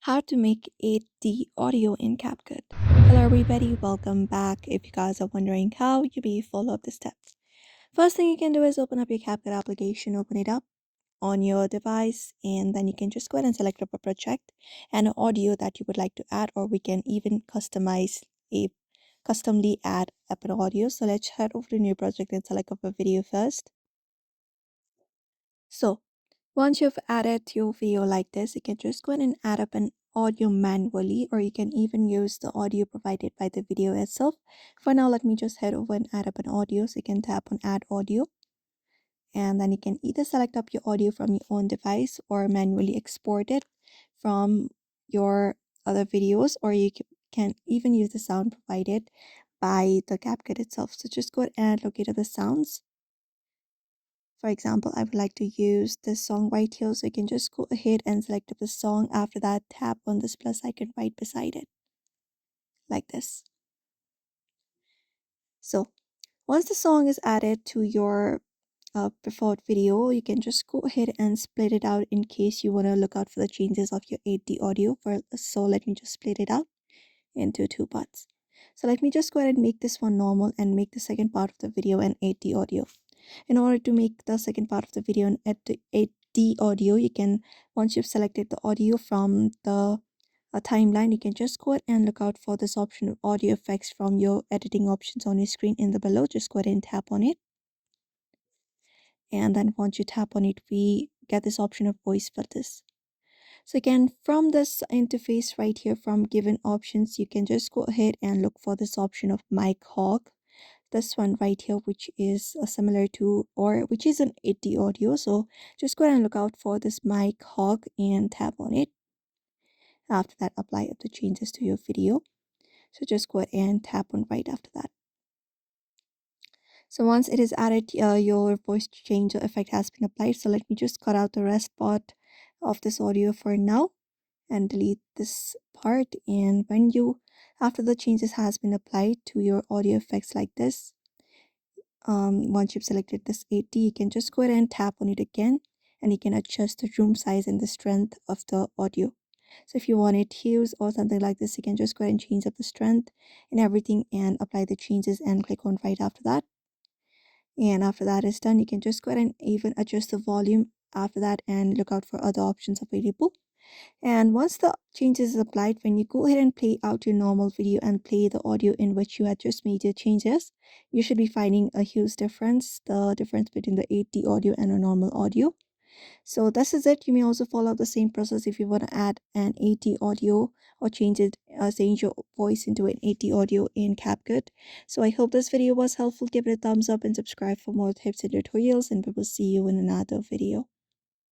How to make 8D audio in CapCut. Hello everybody, welcome back. If you guys are wondering how, you may follow up the steps. First thing you can do is open up your CapCut application, open it up on your device, and then you can just go ahead and select up a project and an audio that you would like to add, or we can even customly add up an audio. So let's head over to new project and select up a video first. So once you've added your video like this, you can just go ahead and add up an audio manually, or you can even use the audio provided by the video itself. For now, let me just head over and add up an audio. So you can tap on add audio, and then you can either select up your audio from your own device or manually export it from your other videos, or you can even use the sound provided by the CapCut itself. So just go ahead and locate the sounds. For example, I would like to use this song right here, so you can just go ahead and select up the song. After that, tap on this plus icon right beside it, like this. So once the song is added to your preferred video, you can just go ahead and split it out in case you want to look out for the changes of your 8D audio. So let me just split it out into two parts. So let me just go ahead and make this one normal and make the second part of the video an 8D audio. In order to make the second part of the video an 8D audio, you can, once you've selected the audio from the timeline, you can just go ahead and look out for this option of audio effects from your editing options on your screen in the below. Just go ahead and tap on it. And then once you tap on it, we get this option of voice filters. So again, from this interface right here, from given options, you can just go ahead and look for this option of mic hog. This one right here, which is similar to, or which is an 8D audio. So just go ahead and look out for this mic hog and tap on it. After that, apply up the changes to your video. So just go ahead and tap on right after that. So once it is added, your voice changer effect has been applied. So let me just cut out the rest part of this audio for now and delete this part. And when you, after the changes has been applied to your audio effects like this, once you've selected this 8D, you can just go ahead and tap on it again, and you can adjust the room size and the strength of the audio. So if you want it huge or something like this, you can just go ahead and change up the strength and everything and apply the changes and click on right after that. And after that is done, you can just go ahead and even adjust the volume after that and look out for other options available. And once the changes is applied, when you go ahead and play out your normal video and play the audio in which you had just made your changes, you should be finding a huge difference, the difference between the 8D audio and a normal audio. So this is it. You may also follow the same process if you want to add an 8D audio or change your voice into an 8D audio in CapCut. So I hope this video was helpful. Give it a thumbs up and subscribe for more tips and tutorials, and we will see you in another video.